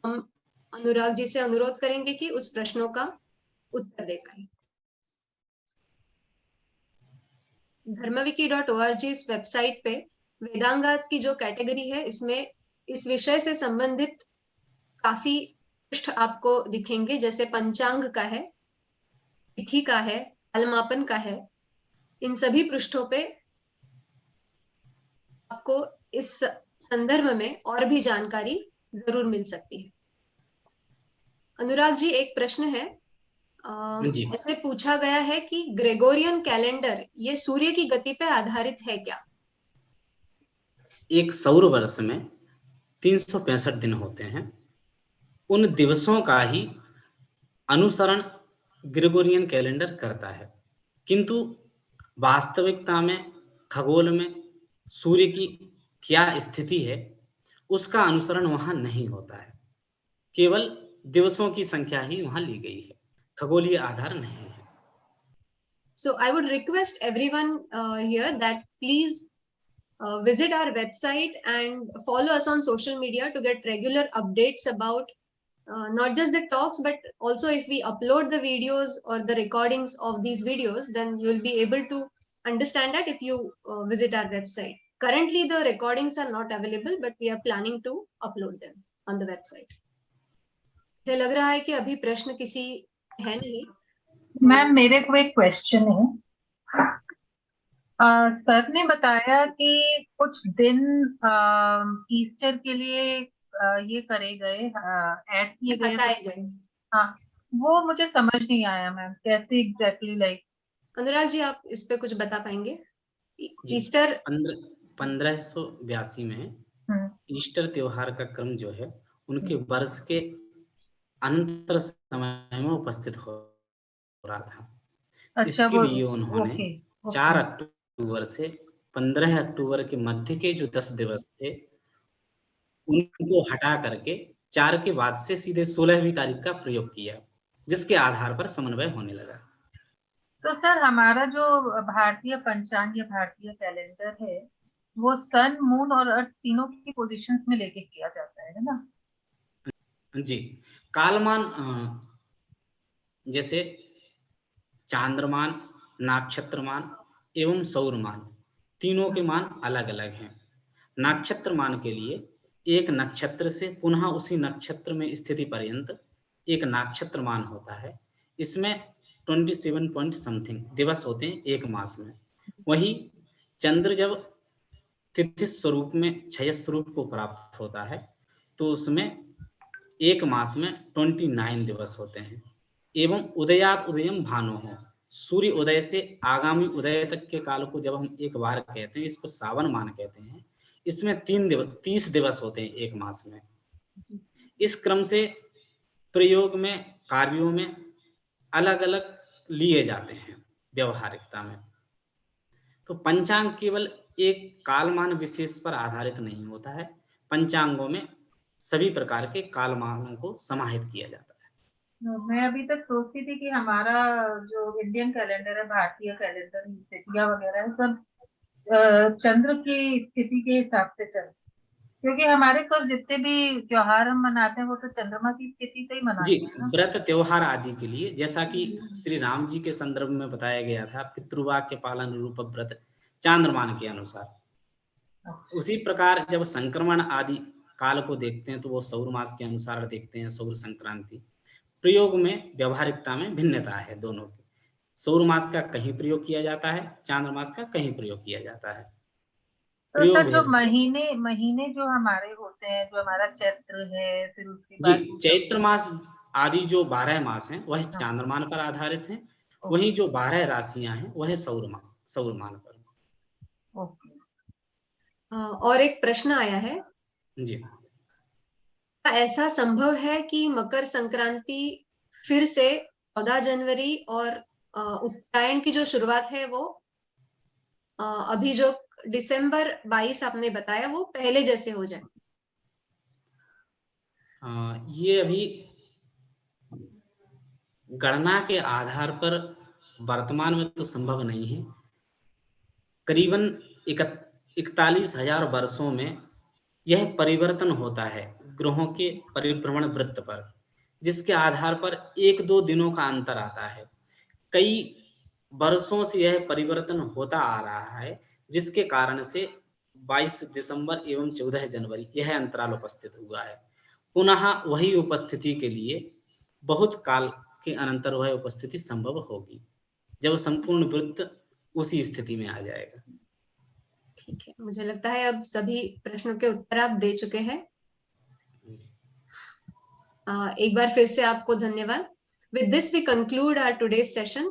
हम अनुराग जी से अनुरोध करेंगे कि उस प्रश्नों का उत्तर दे पाए। धर्मविकी.org इस वेबसाइट पे वेदांगास की जो कैटेगरी है इसमें इस विषय से संबंधित काफी पृष्ठ आपको दिखेंगे, जैसे पंचांग का है, तिथि का है, कालमापन का है। इन सभी पृष्ठों पे आपको इस संदर्भ में और भी जानकारी जरूर मिल सकती है। अनुराग जी, एक प्रश्न है। ऐसे पूछा गया है कि ग्रेगोरियन कैलेंडर ये सूर्य की गति पर आधारित है क्या? एक सौर वर्ष में 365 दिन होते हैं। उन दिवसों का ही अनुसरण ग्रेगोरियन कैलेंडर करता है, किंतु वास्तविकता में खगोल में सूर्य की क्या स्थिति है उसका अनुसरण वहां नहीं होता है। केवल दिवसों की संख्या ही वहां ली गई है, खगोलीय आधार नहीं है। So I would request everyone here that please visit our website and follow us on social media to get regular updates about not just the talks, but also if we upload the videos or the recordings of these videos, then you will be able to understand that if you visit our website. Currently, the recordings are not available, but we are planning to upload them on the website. मुझे लग रहा है कि अभी प्रश्न किसी है नहीं। मैम, मेरे को एक क्वेश्चन है। सर ने बताया कि कुछ दिन ईस्टर के लिए ये करे गए, ऐड किए गए। हाँ, वो मुझे समझ नहीं आया मैम, कैसे एग्जैक्टली लाइक। अनुराग जी, आप इस पे कुछ बता पाएंगे? ईस्टर 1582 में ईस्टर त्योहार का क्रम जो है उनके वर्ष के अंतर समय में उपस्थित हो रहा था। अच्छा, इसके लिए उन्होंने ओके, 4 अक्टूबर से 15 अक्टूबर के मध्य के जो 10 दिवस थे उनको हटा करके 4 के बाद से सीधे 16वीं तारीख का प्रयोग किया, जिसके आधार पर समन्वय होने लगा। तो सर हमारा जो भारतीय पंचांग या भारतीय कैलेंडर है वो सन, मून और अर्थ तीनों की पोजीशंस में लेके किया जाता है ना? जी, कालमान जैसे चांद्रमान, नक्षत्रमान एवं सौरमान तीनों के मान अलग-अलग हैं। नक्षत्र मान के लिए एक नक्षत्र से पुनः उसी नक्षत्र में स्थिति पर्यंत एक नक्षत्र मान होता है। इसमें 27 पॉइंट समथिंग दिवस होते हैं एक मास में। वहीं चंद्र जब तिथि स्वरूप में क्षय स्वरूप को प्राप्त होता है तो उसमें एक मास में 29 दिवस होते हैं। एवं उदयात उदयम भानु हो, सूर्य उदय से आगामी उदय तक के काल को जब हम एक बार कहते हैं, इसको सावन मान कहते हैं। इसमें 30 दिवस होते हैं एक मास में। इस क्रम से प्रयोग में, कार्यों में अलग अलग लिए जाते हैं व्यवहारिकता में। तो पंचांग केवल एक कालमान विशेष पर आधारित नहीं होता है। पंचांगों में सभी प्रकार के कालमानों को समाहित किया जाता है। मैं अभी तक सोचती थी कि हमारा जो इंडियन कैलेंडर है, भारतीय कैलेंडर, तिथियां वगैरह है सब चंद्र की स्थिति के हिसाब से चलते, क्योंकि हमारे सब जितने भी त्योहार हम मनाते हैं वो तो चंद्रमा की स्थिति से ही जी, मनाते हैं ना? व्रत त्योहार आदि के लिए, जैसा कि श्री राम जी के संदर्भ में बताया गया था, पितृवाक्य पालन रूप व्रत चांद्रमान के अनुसार। उसी प्रकार जब संक्रमण आदि काल को देखते हैं तो वो सौर मास के अनुसार देखते हैं, सौर संक्रांति। प्रयोग में, व्यवहारिकता में भिन्नता है दोनों की। सौर मास का कहीं प्रयोग किया जाता है, चांद्र मास का कहीं प्रयोग किया जाता है। तो प्रयोग सर जो भेद से महीने जो हमारे होते हैं, जो हमारा चैत्र है, फिर उसके जी, बाद चैत्र मास आदि जो 12 मास हैं वह चांद्रमान पर आधारित हैं। वहीं जो 12 राशियां हैं वह सौरमान पर। ओके। और एक प्रश्न आया है जी, क्या ऐसा संभव है कि मकर संक्रांति फिर से 14 जनवरी और उत्तरायण की जो शुरुआत है वो अभी जो दिसंबर 22 आपने बताया वो पहले जैसे हो जाए? ये अभी गणना के आधार पर वर्तमान में तो संभव नहीं है। करीबन 41,000 वर्षों में यह परिवर्तन होता है ग्रहों के परिभ्रमण वृत्त पर, जिसके आधार पर 1-2 दिनों का अंतर आता है। कई वर्षों से यह परिवर्तन होता आ रहा है, जिसके कारण से 22 दिसंबर एवं 14 जनवरी यह अंतराल उपस्थित हुआ है। पुनः वही उपस्थिति के लिए बहुत काल के अनंतर वह उपस्थिति संभव होगी, जब संपूर्ण वृत्त उसी स्थिति में आ जाएगा। ठीक है, मुझे लगता है अब सभी प्रश्नों के उत्तर आप दे चुके हैं। एक बार फिर से आपको धन्यवाद। With this we conclude our today's session.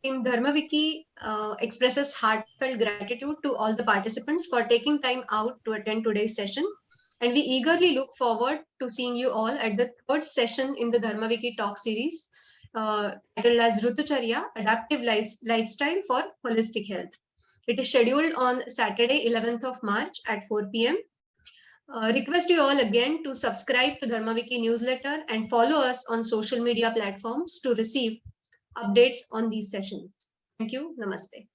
Team Dharmaviki expresses heartfelt gratitude to all the participants for taking time out to attend today's session. And we eagerly look forward to seeing you all at the third session in the Dharmaviki talk series titled as Rutucharya, Adaptive Lifestyle for Holistic Health. It is scheduled on Saturday, 11th of March at 4 p.m. Request you all again to subscribe to Dharmaviki newsletter and follow us on social media platforms to receive updates on these sessions. Thank you. Namaste.